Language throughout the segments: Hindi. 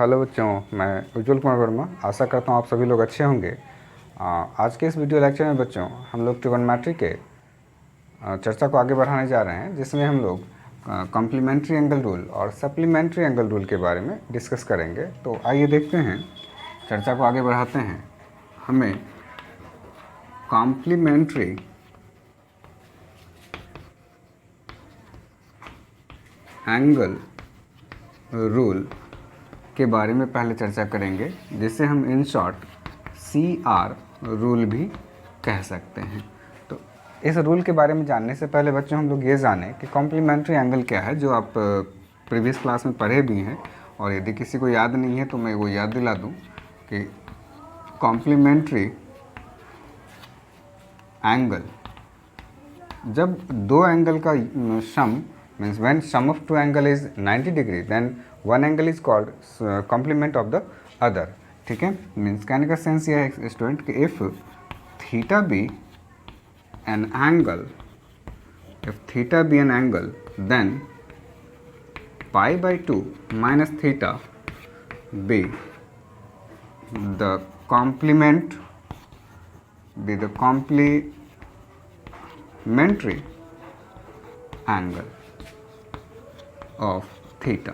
हेलो बच्चों, मैं उज्जवल कुमार वर्मा। आशा करता हूँ आप सभी लोग अच्छे होंगे। आज के इस वीडियो लेक्चर में बच्चों हम लोग ट्रिगोनोमेट्री के चर्चा को आगे बढ़ाने जा रहे हैं, जिसमें हम लोग कॉम्प्लीमेंट्री एंगल रूल और सप्लीमेंट्री एंगल रूल के बारे में डिस्कस करेंगे। तो आइए देखते हैं, चर्चा को आगे बढ़ाते हैं। हमें कॉम्प्लीमेंट्री एंगल रूल के बारे में पहले चर्चा करेंगे, जिसे हम इन शॉर्ट CR रूल भी कह सकते हैं। तो इस रूल के बारे में जानने से पहले बच्चों हम लोग ये जानें कि कॉम्प्लीमेंट्री एंगल क्या है, जो आप प्रीवियस क्लास में पढ़े भी हैं, और यदि किसी को याद नहीं है तो मैं वो याद दिला दूं कि कॉम्प्लीमेंट्री एंगल, जब दो एंगल का सम means when sum of two angle is 90 degree then one angle is called complement of the other। ठीक है, मीन्स कहने का सेंस यह है स्टूडेंट कि if theta be an angle, then pi by 2 minus theta be the complementary angle of theta.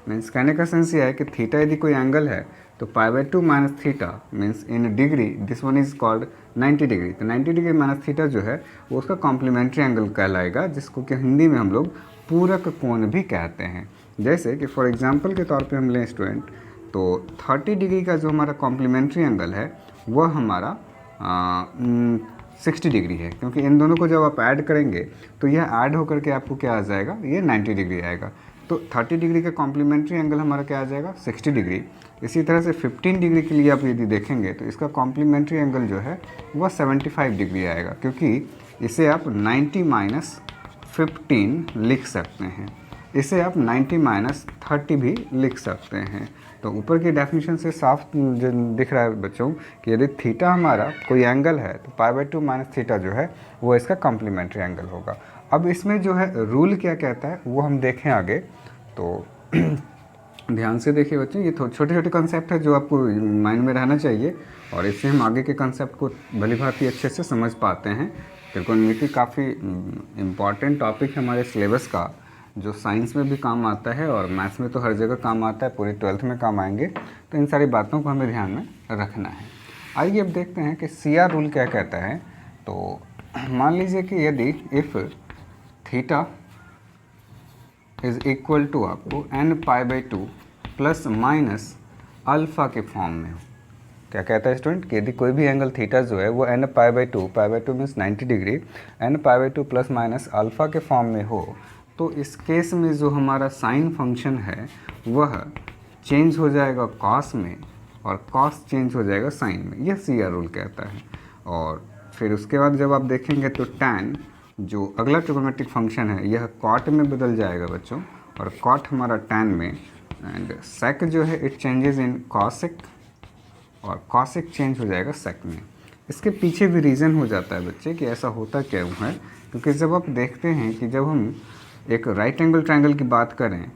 Means कहने का सेंस ये है कि थीटा यदि कोई एंगल है तो पाई by 2 minus theta means in degree, this one is called 90 degree. तो 90 डिग्री माइनस थीटा जो है वो उसका कॉम्प्लीमेंट्री एंगल कहलाएगा, जिसको कि हिंदी में हम लोग पूरक कोण भी कहते हैं। जैसे कि फॉर एग्जांपल के तौर पे हम लें स्टूडेंट, तो 30 डिग्री का जो हमारा कॉम्प्लीमेंट्री एंगल है वह हमारा 60 डिग्री है, क्योंकि इन दोनों को जब आप ऐड करेंगे तो यह ऐड होकर के आपको क्या आ जाएगा, ये 90 डिग्री आएगा। तो 30 डिग्री का कॉम्प्लीमेंट्री एंगल हमारा क्या आ जाएगा, 60 डिग्री। इसी तरह से 15 डिग्री के लिए आप यदि देखेंगे तो इसका कॉम्प्लीमेंट्री एंगल जो है वह 75 डिग्री आएगा, क्योंकि इसे आप 90 माइनस 15 लिख सकते हैं। इसे आप 90 माइनस 30 भी लिख सकते हैं। तो ऊपर की डेफिनेशन से साफ दिख रहा है बच्चों कि यदि थीटा हमारा कोई एंगल है तो पाई बाई 2 माइनस थीटा जो है वो इसका कॉम्प्लीमेंट्री एंगल होगा। अब इसमें जो है रूल क्या कहता है वो हम देखें आगे। तो ध्यान से देखिए बच्चों, ये छोटे छोटे कंसेप्ट है जो आपको माइंड में रहना चाहिए, और इससे हम आगे के कंसेप्ट को भली भांति अच्छे से समझ पाते हैं। त्रिकोणमिति काफ़ी इम्पॉर्टेंट टॉपिक है हमारे सिलेबस का, जो साइंस में भी काम आता है और मैथ्स में तो हर जगह काम आता है, पूरी 12th में काम आएंगे। तो इन सारी बातों को हमें ध्यान में रखना है। आइए अब देखते हैं कि CR रूल क्या कहता है। तो मान लीजिए कि यदि if theta is equal to आपको n pi by 2 plus minus alpha के फॉर्म में हो। क्या कहता है स्टूडेंट कि यदि कोई भी एंगल थीटा जो है वो n pi by 2 means 90 degree, n pi by 2 plus minus alpha के फॉर्म में हो, तो इस केस में जो हमारा साइन फंक्शन है वह चेंज हो जाएगा कॉस में, और कॉस चेंज हो जाएगा साइन में। यह CR रूल कहता है। और फिर उसके बाद जब आप देखेंगे तो टैन, जो अगला ट्रिगोनोमेट्रिक फंक्शन है, यह कॉट में बदल जाएगा बच्चों, और कॉट हमारा टैन में, एंड सेक जो है इट चेंजेस इन कॉसिक, और कॉसिक चेंज हो जाएगा सेक में। इसके पीछे भी रीज़न हो जाता है बच्चे कि ऐसा होता क्यों है, क्योंकि जब आप देखते हैं कि जब हम एक राइट एंगल ट्रायंगल की बात करें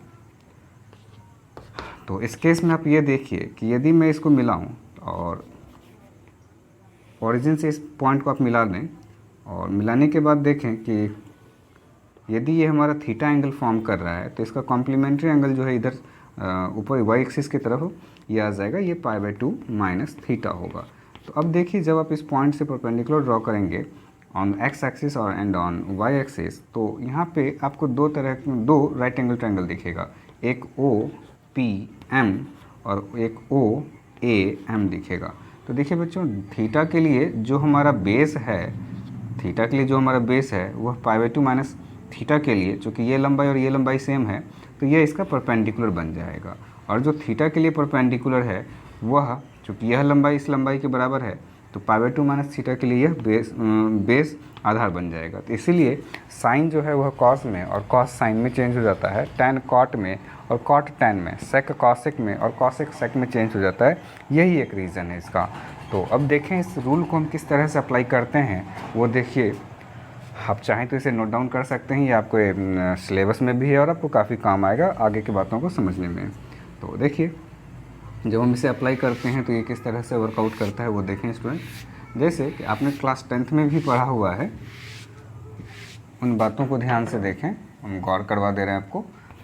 तो इस केस में आप ये देखिए कि यदि मैं इसको मिलाऊं और ओरिजिन से इस पॉइंट को आप मिला दें, और मिलाने के बाद देखें कि यदि ये हमारा थीटा एंगल फॉर्म कर रहा है तो इसका कॉम्प्लीमेंट्री एंगल जो है इधर ऊपर वाई एक्सिस की तरफ ये आ जाएगा, ये पाई बाई 2 माइनस थीटा होगा। तो अब देखिए जब आप इस पॉइंट से परपेंडिकुलर ड्रॉ करेंगे ऑन एक्स एक्सिस और एंड ऑन वाई एक्सिस, तो यहाँ पे आपको दो राइट एंगल ट्रायंगल दिखेगा, एक OPM और एक OAM दिखेगा। तो देखिए बच्चों, थीटा के लिए जो हमारा बेस है वह पाई बाई 2 माइनस थीटा के लिए, चूँकि ये लंबाई और ये लंबाई सेम है तो ये इसका परपेंडिकुलर बन जाएगा। और जो थीटा के लिए परपेंडिकुलर है वह, चूँकि यह लंबाई इस लंबाई के बराबर है, तो पाई बाई 2 माइनस थीटा के लिए यह बेस आधार बन जाएगा। तो इसीलिए साइन जो है वह कॉस में और कॉस साइन में चेंज हो जाता है, टैन कॉट में और कॉट टैन में, सेक कॉसिक में और कॉसिक सेक में चेंज हो जाता है। यही एक रीज़न है इसका। तो अब देखें इस रूल को हम किस तरह से अप्लाई करते हैं वो देखिए। आप चाहें तो इसे नोट डाउन कर सकते हैं, ये आपको सिलेबस में भी है और आपको काफ़ी काम आएगा आगे की बातों को समझने में। तो देखिए, जब हम इसे अप्लाई करते हैं तो ये किस तरह से वर्कआउट करता है वो देखें स्टूडेंट। जैसे कि आपने क्लास 10th में भी पढ़ा हुआ है, उन बातों को ध्यान से देखें, हम गौर करवा दे रहे हैं आपको।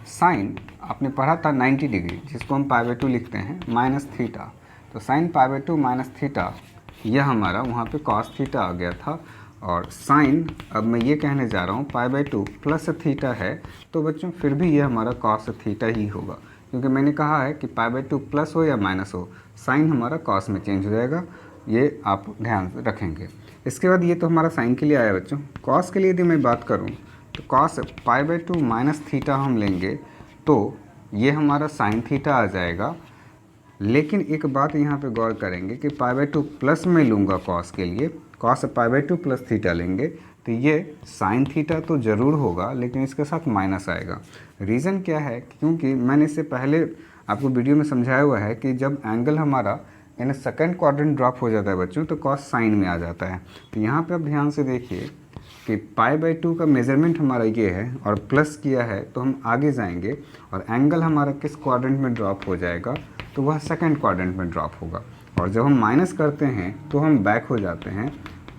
साइन आपने पढ़ा था 90 डिग्री, जिसको हम π/2 लिखते हैं, माइनस थीटा। तो साइन π/2 माइनस थीटा, यह हमारा वहाँ पे कॉस थीटा आ गया था। और साइन, अब मैं ये कहने जा रहा हूँ π/2 प्लस थीटा है, तो बच्चों फिर भी ये हमारा कॉस थीटा ही होगा, क्योंकि मैंने कहा है कि π/2 प्लस हो या माइनस हो, साइन हमारा कॉस में चेंज हो जाएगा। ये आप ध्यान रखेंगे। इसके बाद ये तो हमारा साइन के लिए आया बच्चों। कॉस के लिए यदि मैं बात करूँ तो कॉस π/2 माइनस थीटा हम लेंगे तो ये हमारा साइन थीटा आ जाएगा। लेकिन एक बात यहाँ पे गौर करेंगे कि π/2 प्लस में लूँगा कॉस के लिए, कॉस π/2 प्लस थीटा लेंगे तो ये साइन थीटा तो ज़रूर होगा, लेकिन इसके साथ माइनस आएगा। रीज़न क्या है? क्योंकि मैंने इससे पहले आपको वीडियो में समझाया हुआ है कि जब एंगल हमारा इन सेकंड क्वाड्रेंट ड्रॉप हो जाता है बच्चों, तो कॉस साइन में आ जाता है। तो यहाँ पे आप ध्यान से देखिए कि π/2 का मेज़रमेंट हमारा ये है और प्लस किया है, तो हम आगे जाएंगे और एंगल हमारा किस क्वाड्रेंट में ड्रॉप हो जाएगा, तो वह सेकंड क्वाड्रेंट में ड्रॉप होगा। और जब हम माइनस करते हैं तो हम बैक हो जाते हैं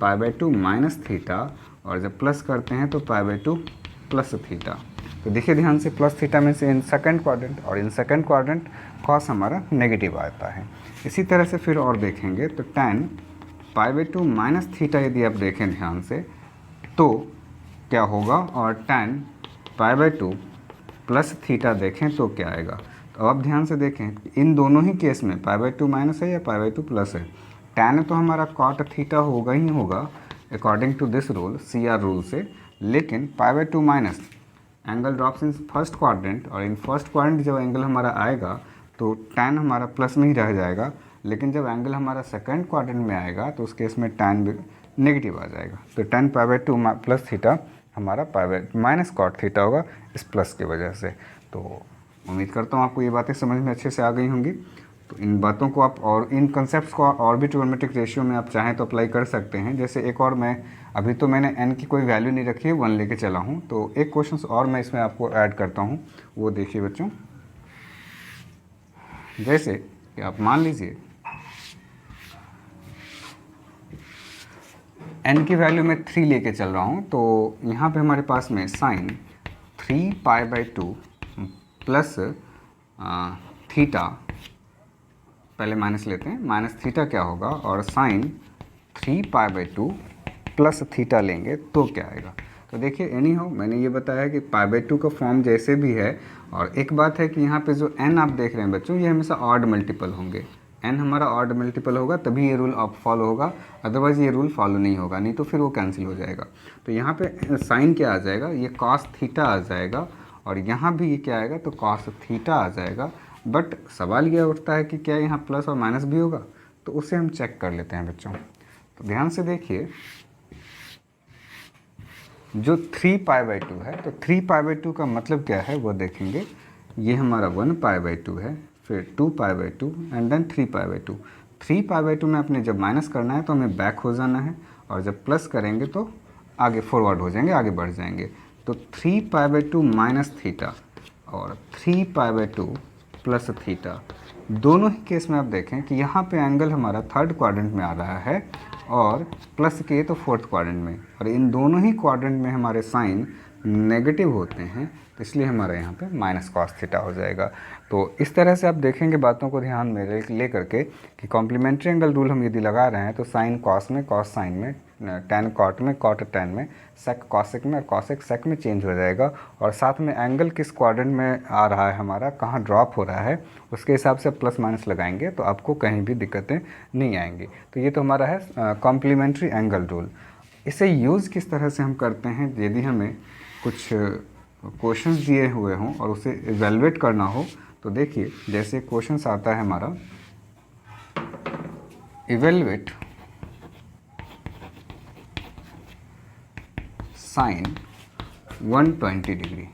π/2 माइनस थीटा, और जब प्लस करते हैं तो π/2 प्लस थीटा। तो देखिए ध्यान से, प्लस थीटा में से इन सेकंड क्वाड्रेंट, और इन सेकंड क्वाड्रेंट कॉस हमारा नेगेटिव आता है। इसी तरह से फिर और देखेंगे तो tan π/2 माइनस थीटा यदि आप देखें ध्यान से तो क्या होगा, और tan π/2 प्लस थीटा देखें तो क्या आएगा। तो अब ध्यान से देखें, इन दोनों ही केस में π/2 माइनस है या π/2 प्लस है। tan तो हमारा कॉट थीटा होगा ही होगा according to this rule, CR rule से। लेकिन π/2 minus angle drops in first quadrant, और इन फर्स्ट क्वाड्रेंट जब एंगल हमारा आएगा तो tan हमारा प्लस में ही रह जाएगा। लेकिन जब एंगल हमारा सेकंड क्वाड्रेंट में आएगा तो उस केस में tan नेगेटिव आ जाएगा। तो tan π/2 प्लस थीटा हमारा माइनस कॉट थीटा होगा इस प्लस की वजह से। तो उम्मीद करता हूँ आपको ये बातें समझ में अच्छे से आ गई होंगी। तो इन बातों को आप, और इन कंसेप्ट्स को और भी ट्रिग्नोमेट्रिक रेशियो में आप चाहें तो अप्लाई कर सकते हैं। जैसे एक और, मैं अभी तो मैंने n की कोई वैल्यू नहीं रखी है, 1 लेके चला हूँ, तो एक क्वेश्चन और मैं इसमें आपको ऐड करता हूँ, वो देखिए बच्चों। जैसे कि आप मान लीजिए n की वैल्यू मैं 3 लेके चल रहा हूँ, तो यहाँ पे हमारे पास में साइन 3π/2 प्लस थीटा, पहले माइनस लेते हैं, माइनस थीटा क्या होगा, और साइन 3π/2 प्लस थीटा लेंगे तो क्या आएगा। तो देखिए एनी हो, मैंने ये बताया कि π/2 का फॉर्म जैसे भी है। और एक बात है कि यहाँ पे जो n आप देख रहे हैं बच्चों, ये हमेशा ऑड मल्टीपल होंगे। n हमारा ऑड मल्टीपल होगा तभी ये रूल आप फॉलो होगा, अदरवाइज़ ये रूल फॉलो नहीं होगा, नहीं तो फिर वो कैंसिल हो जाएगा। तो यहाँ पे साइन क्या आ जाएगा, ये कॉस थीटा आ जाएगा, और यहाँ भी ये क्या आएगा, तो कॉस थीटा आ जाएगा। बट सवाल यह उठता है कि क्या यहाँ प्लस और माइनस भी होगा, तो उसे हम चेक कर लेते हैं बच्चों। तो ध्यान से देखिए, जो 3π/2 है, तो 3π/2 का मतलब क्या है वो देखेंगे। ये हमारा 1π/2 है, फिर 2π/2 एंड देन 3π/2। 3π/2 में अपने जब माइनस करना है तो हमें बैक हो जाना है, और जब प्लस करेंगे तो आगे फॉरवर्ड हो जाएंगे, आगे बढ़ जाएंगे। तो 3π/2 माइनस थीटा और 3π/2 प्लस थीटा, दोनों ही केस में आप देखें कि यहाँ पे एंगल हमारा थर्ड क्वाड्रेंट में आ रहा है और प्लस के तो फोर्थ क्वाड्रेंट में, और इन दोनों ही क्वाड्रेंट में हमारे साइन नेगेटिव होते हैं, तो इसलिए हमारा यहाँ पे माइनस कॉस थीटा हो जाएगा। तो इस तरह से आप देखेंगे बातों को ध्यान में ले करके कि कॉम्प्लीमेंट्री एंगल रूल हम यदि लगा रहे हैं तो साइन कॉस में, कॉस साइन में, टैन कॉट में, कॉट टैन में, सेक कॉसेक में, और कॉसेक सेक में चेंज हो जाएगा। और साथ में एंगल किस क्वाड्रेंट में आ रहा है हमारा, कहाँ ड्रॉप हो रहा है, उसके हिसाब से प्लस माइनस लगाएंगे तो आपको कहीं भी दिक्कतें नहीं आएंगी। तो ये तो हमारा है कॉम्प्लीमेंट्री एंगल रूल। इसे यूज़ किस तरह से हम करते हैं, यदि हमें कुछ क्वेश्चंस दिए हुए हों और उसे इवेलुएट करना हो, तो देखिए जैसे क्वेश्चंस आता है हमारा, evaluate sine 120 degree,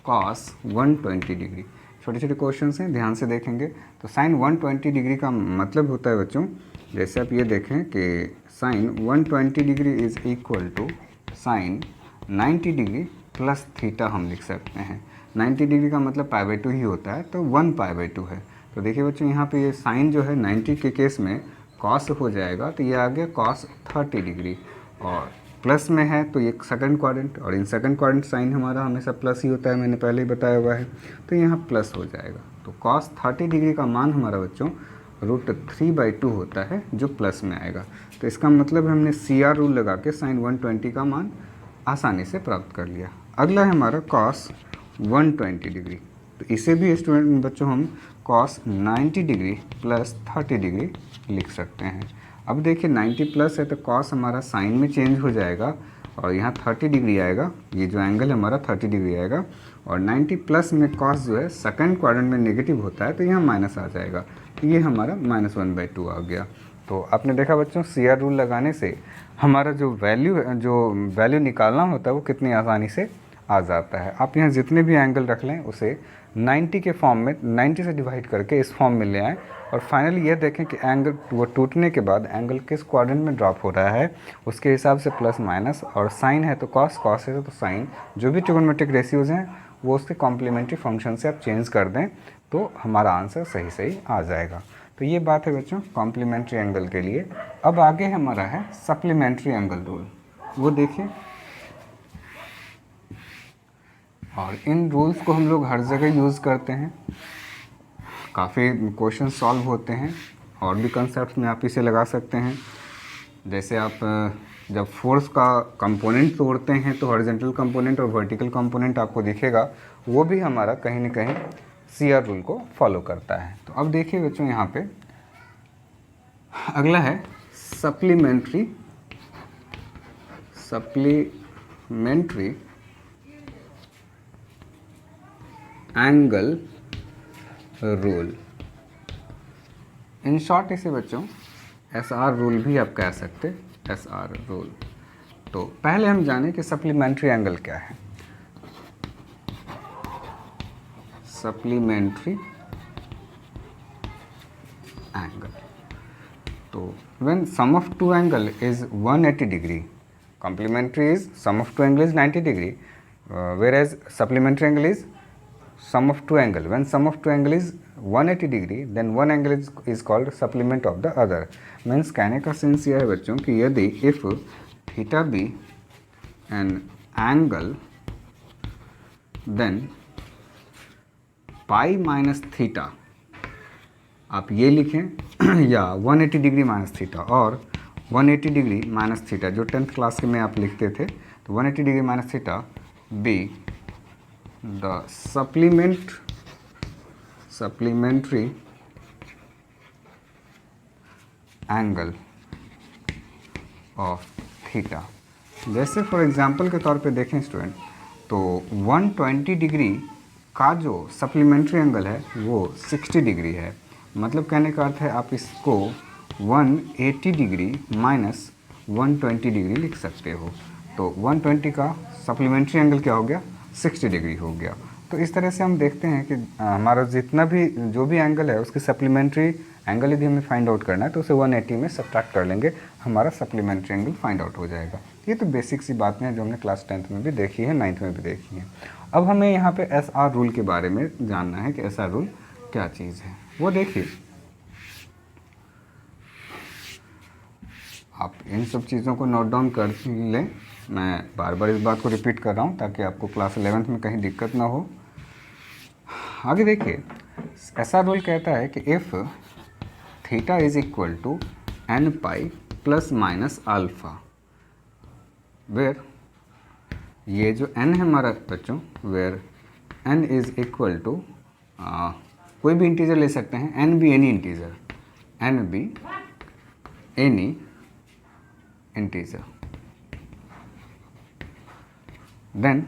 cos 120 degree. छोटे छोटे क्वेश्चंस हैं, ध्यान से देखेंगे। तो साइन 120 डिग्री का मतलब होता है बच्चों, जैसे आप ये देखें कि sine 120 degree is equal to sine 90 degree plus theta हम लिख सकते हैं। 90 डिग्री का मतलब π/2 ही होता है, तो 1π/2 है। तो देखिए बच्चों यहाँ पे ये साइन जो है 90 के केस में कॉस हो जाएगा, तो ये आ गया कॉस 30 डिग्री, और प्लस में है तो ये सेकंड क्वाड्रेंट, और इन सेकंड क्वाड्रेंट साइन हमारा हमेशा प्लस ही होता है, मैंने पहले ही बताया हुआ है, तो यहाँ प्लस हो जाएगा। तो कॉस 30 डिग्री का मान हमारा बच्चों √3/2 होता है, जो प्लस में आएगा। तो इसका मतलब हमने CR रूल लगा के साइन 120 का मान आसानी से प्राप्त कर लिया। अगला है हमारा कॉस 120 डिग्री, तो इसे भी स्टूडेंट बच्चों हम कॉस 90 डिग्री प्लस 30 डिग्री लिख सकते हैं। अब देखिए 90 प्लस है तो कॉस हमारा साइन में चेंज हो जाएगा और यहाँ 30 डिग्री आएगा, ये जो एंगल है हमारा 30 डिग्री आएगा, और 90 प्लस में कॉस जो है सेकंड क्वाड्रेंट में नेगेटिव होता है तो यहाँ माइनस आ जाएगा, तो ये हमारा -1/2 आ गया। तो आपने देखा बच्चों CR रूल लगाने से हमारा जो वैल्यू निकालना होता है वो कितनी आसानी से आ जाता है। आप यहाँ जितने भी एंगल रख लें उसे 90 के फॉर्म में 90 से डिवाइड करके इस फॉर्म में ले आएँ, और फाइनली ये देखें कि एंगल वो टूटने के बाद एंगल किस क्वाड्रेंट में ड्रॉप हो रहा है, उसके हिसाब से प्लस माइनस, और साइन है तो कॉस, कॉस है तो साइन, जो भी ट्रिगोनोमेट्रिक रेशियोज़ हैं वो उसके कॉम्प्लीमेंट्री फंक्शन से आप चेंज कर दें तो हमारा आंसर सही सही आ जाएगा। तो ये बात है बच्चों कॉम्प्लीमेंट्री एंगल के लिए। अब आगे हमारा है सप्लीमेंट्री एंगल रूल, वो देखिए, और इन रूल्स को हम लोग हर जगह यूज़ करते हैं, काफ़ी क्वेश्चन सॉल्व होते हैं, और भी कंसेप्ट में आप इसे लगा सकते हैं। जैसे आप जब फोर्स का कंपोनेंट तोड़ते हैं तो हॉरिजॉन्टल कंपोनेंट और वर्टिकल कंपोनेंट आपको दिखेगा, वो भी हमारा कहीं ना कहीं CR रूल को फॉलो करता है। तो अब देखिए बच्चों यहाँ पे अगला है supplementary angle rule. In short इसे बच्चों SR रूल भी आप कह सकते, SR रूल। तो पहले हम जानें कि सप्लीमेंट्री एंगल क्या है। सप्लीमेंट्री एंगल, तो when sum of two angle is 180 degree, complementary is sum of two angle is 90 degree, whereas supplementary angle is sum of two angle. When sum of two angle is 180 degree, then one angle is called supplement of the other. Means कहने का सेंस यह है बच्चों कि यदि if theta be an angle, then pi minus theta आप ये लिखें या 180 डिग्री माइनस थीटा और 180 डिग्री माइनस थीटा, जो 10th क्लास में आप लिखते थे, तो 180 degree minus theta be the supplementary angle of theta. जैसे फॉर एग्जांपल के तौर पे देखें स्टूडेंट, तो 120 डिग्री का जो सप्लीमेंट्री एंगल है वो 60 डिग्री है। मतलब कहने का अर्थ है आप इसको 180 डिग्री माइनस 120 डिग्री लिख सकते हो। तो 120 का सप्लीमेंट्री एंगल क्या हो गया, 60 डिग्री हो गया। तो इस तरह से हम देखते हैं कि हमारा जितना भी जो भी एंगल है उसकी सप्लीमेंट्री एंगल यदि हमें फाइंड आउट करना है तो उसे 180 में सब्ट्रैक्ट कर लेंगे, हमारा सप्लीमेंट्री एंगल फाइंड आउट हो जाएगा। ये तो बेसिक सी बातें हैं जो हमने क्लास 10th में भी देखी है, 9th में भी देखी है। अब हमें यहाँ पे SR रूल के बारे में जानना है कि SR रूल क्या चीज़ है। वो देखिए, आप इन सब चीज़ों को नोट डाउन कर लें, मैं बार बार इस बात को रिपीट कर रहा हूँ ताकि आपको क्लास 11th में कहीं दिक्कत ना हो। आगे देखिए, SR रूल कहता है कि if theta is equal to n pi plus minus alpha, where ये जो n है हमारा बच्चों, where n is equal to कोई भी इंटीजर ले सकते हैं, n भी एनी इंटीजर, n भी any integer, then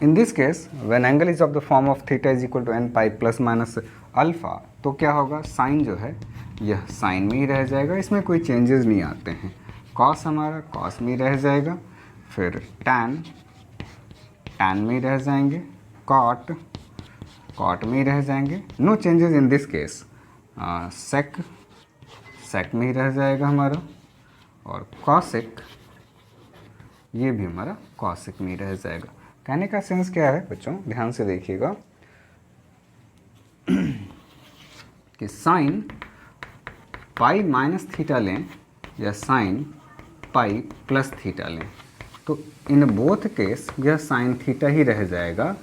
in this case when angle is of the form of theta is equal to n pi plus minus alpha, तो क्या होगा, साइन जो है यह साइन में ही रह जाएगा, इसमें कोई चेंजेस नहीं आते हैं। कॉस हमारा कॉस में ही रह जाएगा, फिर टैन में ही रह जाएंगे, कॉट में ही रह जाएंगे, no changes in this case. Sec में ही रह जाएगा हमारा, और कॉसिक ये भी हमारा कॉसिक में ही रह जाएगा। कहने का सेंस क्या है बच्चों, ध्यान से देखिएगा। कि साइन पाई माइनस थीटा लें या साइन पाई प्लस थीटा लें, तो इन बोथ केस यह साइन थीटा ही रह जाएगा,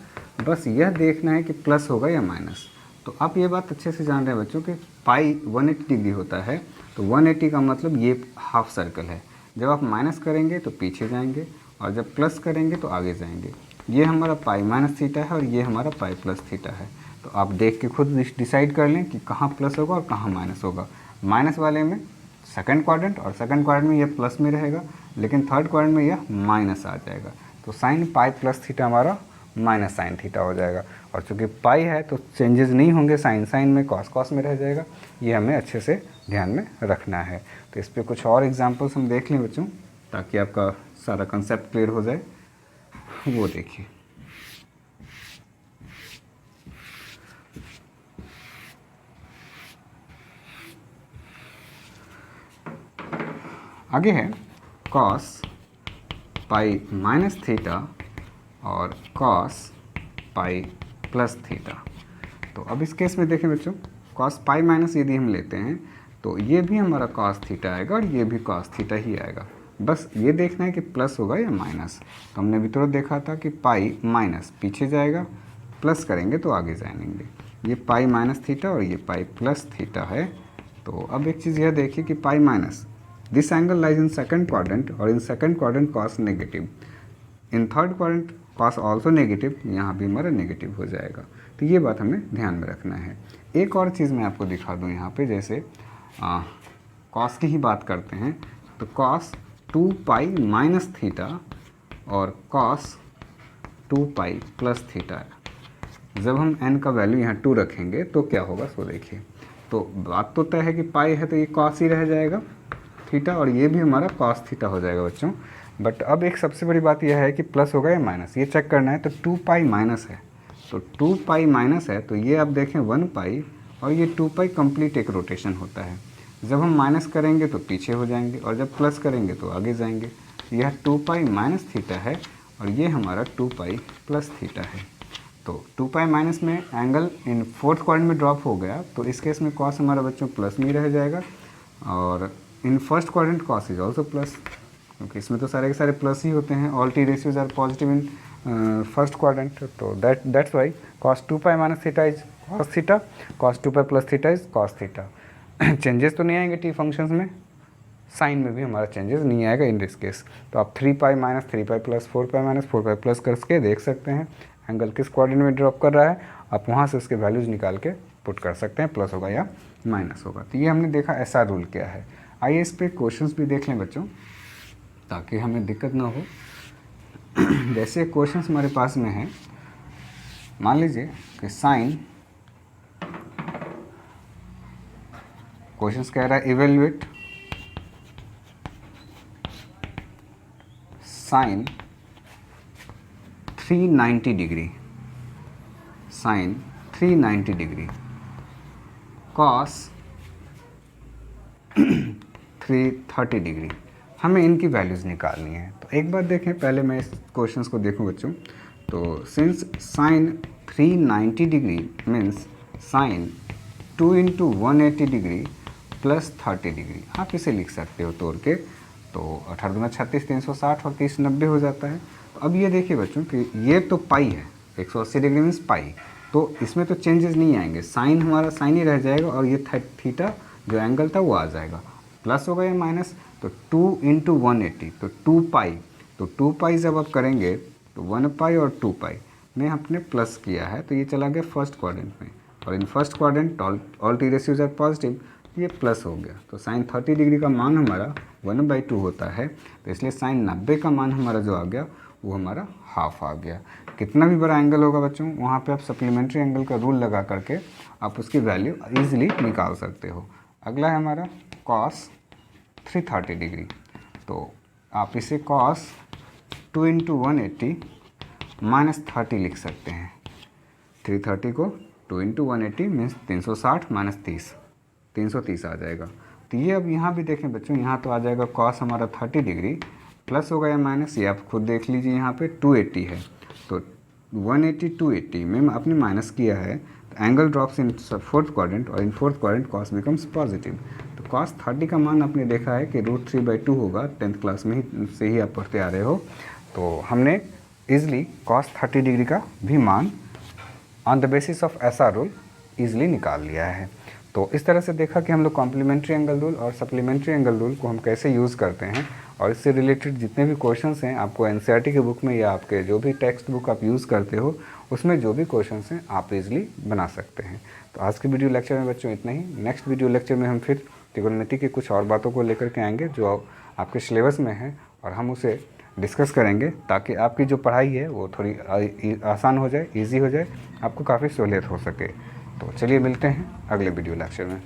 बस यह देखना है कि प्लस होगा या माइनस। तो आप ये बात अच्छे से जान रहे हैं बच्चों कि पाई 180 डिग्री होता है, तो 180 का मतलब ये हाफ सर्कल है। जब आप माइनस करेंगे तो पीछे जाएंगे और जब प्लस करेंगे तो आगे जाएंगे। ये हमारा पाई माइनस थीटा है और ये हमारा पाई प्लस थीटा है। तो आप देख के खुद डिसाइड कर लें कि कहाँ प्लस होगा और कहाँ माइनस होगा। माइनस वाले में सेकंड क्वाड्रेंट और सेकंड क्वाड्रेंट में यह प्लस में रहेगा, लेकिन थर्ड क्वाड्रेंट में यह माइनस आ जाएगा। तो साइन पाई प्लस थीटा हमारा माइनस साइन थीटा हो जाएगा। और चूँकि पाई है तो चेंजेस नहीं होंगे, साइन साइन में कॉस कॉस में रह जाएगा। ये हमें अच्छे से ध्यान में रखना है। तो इस पर कुछ और एग्जांपल्स हम देख लें बच्चों, ताकि आपका सारा कंसेप्ट क्लियर हो जाए। वो देखिए, आगे है कॉस पाई माइनस थीटा और कॉस पाई प्लस थीटा। तो अब इस केस में देखें बच्चों, कॉस पाई माइनस यदि हम लेते हैं तो ये भी हमारा कॉस थीटा आएगा और ये भी कॉस थीटा ही आएगा। बस ये देखना है कि प्लस होगा या माइनस। तो हमने भी तो देखा था कि पाई माइनस पीछे जाएगा, प्लस करेंगे तो आगे जाएंगे। ये पाई माइनस थीटा और ये पाई प्लस थीटा है। तो अब एक चीज़ यह देखिए कि pi minus, this angle lies in second quadrant और in second quadrant cos negative, in third quadrant cos also negative, यहाँ भी हमारा नेगेटिव हो जाएगा। तो ये बात हमें ध्यान में रखना है। एक और चीज़ मैं आपको दिखा दूँ यहाँ पे, जैसे कॉस की ही बात करते हैं तो कॉस 2 पाई माइनस थीटा और कॉस 2 पाई प्लस थीटा है। जब हम n का वैल्यू यहाँ 2 रखेंगे तो क्या होगा सो देखिए। तो बात तो तय है कि पाई है तो ये कॉस ही रह जाएगा थीटा और ये भी हमारा कॉस थीटा हो जाएगा बच्चों। बट अब एक सबसे बड़ी बात यह है कि प्लस होगा या माइनस, ये चेक करना है। तो 2 पाई माइनस है, तो 2 पाई माइनस है, तो ये आप देखें 1 पाई और ये 2 पाई कंप्लीट एक रोटेशन होता है। जब हम माइनस करेंगे तो पीछे हो जाएंगे और जब प्लस करेंगे तो आगे जाएंगे। यह 2 पाई माइनस थीटा है और ये हमारा 2 पाई प्लस थीटा है। तो 2 पाई माइनस में एंगल इन फोर्थ क्वाड्रेंट में ड्रॉप हो गया, तो इस केस में कॉस हमारा बच्चों प्लस में ही रह जाएगा। और in first quadrant cos is also plus, क्योंकि इसमें तो सारे के सारे प्लस ही होते हैं। All T ratios are positive in first quadrant, तो that's why cos 2 pi minus theta is cos theta, cos 2 pi plus theta is cos theta. Changes तो नहीं आएंगे टी फंक्शंस में, साइन में भी हमारा चेंजेस नहीं आएगा इन दिस केस। तो आप 3 pi minus 3 pi plus 4 pi minus 4 pi plus करके देख सकते हैं एंगल किस क्वाड्रेंट में ड्रॉप कर रहा है। आप वहाँ से उसके वैल्यूज़ निकाल के पुट कर सकते हैं, प्लस होगा या माइनस होगा। तो ये हमने देखा ऐसा रूल क्या है। आइए इस पर क्वेश्चंस भी देख लें बच्चों, ताकि हमें दिक्कत ना हो। जैसे क्वेश्चंस हमारे पास में है, मान लीजिए कि साइन, क्वेश्चंस कह रहा है evaluate sine 390 degree, sine 390 degree cos 330 degree. हमें इनकी वैल्यूज़ निकालनी है। तो एक बार देखें, पहले मैं इस क्वेश्चंस को देखूं बच्चों। तो since sign 390 degree means sign 2 into 180 degree plus 30 degree, आप इसे लिख सकते हो तोड़ के। तो 18 दूना 36, 360 और 30 90 हो जाता है। तो अब ये देखिए बच्चों कि ये तो पाई है, 180 डिग्री मीन्स पाई, तो इसमें तो चेंजेस नहीं आएंगे, साइन हमारा साइन ही रह जाएगा और ये थीटा जो एंगल था वो आ जाएगा। प्लस होगा या माइनस, तो 2 इंटू 180 तो 2 पाई, तो 2 पाई जब आप करेंगे तो 1 पाई और 2 पाई में हमने प्लस किया है, तो ये चला गया फर्स्ट क्वाड्रेंट में। और in first quadrant all T ratios are positive, ये प्लस हो गया। तो साइन 30 डिग्री का मान हमारा 1/2 होता है, तो इसलिए साइन 90 का मान हमारा जो आ गया वो हमारा हाफ आ गया। कितना भी बड़ा एंगल होगा बच्चों, वहाँ पे आप सप्लीमेंट्री एंगल का रूल लगा करके आप उसकी वैल्यू ईजिली निकाल सकते हो। अगला है हमारा कॉस 330 डिग्री, तो आप इसे कॉस 2 इंटू 180 माइनस 30 लिख सकते हैं। 330 को 2 इंटू 180 मीन्स 360 माइनस 30, 330 आ जाएगा। तो ये अब यहाँ भी देखें बच्चों, यहाँ तो आ जाएगा कॉस हमारा 30 डिग्री, प्लस होगा या माइनस ये आप खुद देख लीजिए। यहाँ पे 280 है, तो 180 280 में आपने माइनस किया है, तो angle drops in fourth quadrant और in fourth quadrant cos becomes positive. तो cos 30 का मान आपने देखा है कि √3/2 होगा, 10th क्लास में ही से ही आप पढ़ते आ रहे हो। तो हमने ईजिली cos 30 डिग्री का भी मान on the basis of SR rule easily निकाल लिया है। तो इस तरह से देखा कि हम लोग कॉम्प्लीमेंट्री एंगल रूल और सप्लीमेंट्री एंगल रूल को हम कैसे यूज़ करते हैं, और इससे रिलेटेड जितने भी क्वेश्चंस हैं आपको NCERT की बुक में या आपके जो भी टेक्स्ट बुक आप यूज़ करते हो उसमें जो भी क्वेश्चंस हैं आप इजीली बना सकते हैं। तो आज के वीडियो लेक्चर में बच्चों इतना ही। नेक्स्ट वीडियो लेक्चर में हम फिर त्रिकोणमिति की कुछ और बातों को लेकर के आएंगे जो आपके सिलेबस में है, और हम उसे डिस्कस करेंगे ताकि आपकी जो पढ़ाई है वो थोड़ी आसान हो जाए, ईजी हो जाए, आपको काफ़ी सहूलियत हो सके। तो चलिए मिलते हैं अगले वीडियो लेक्चर में।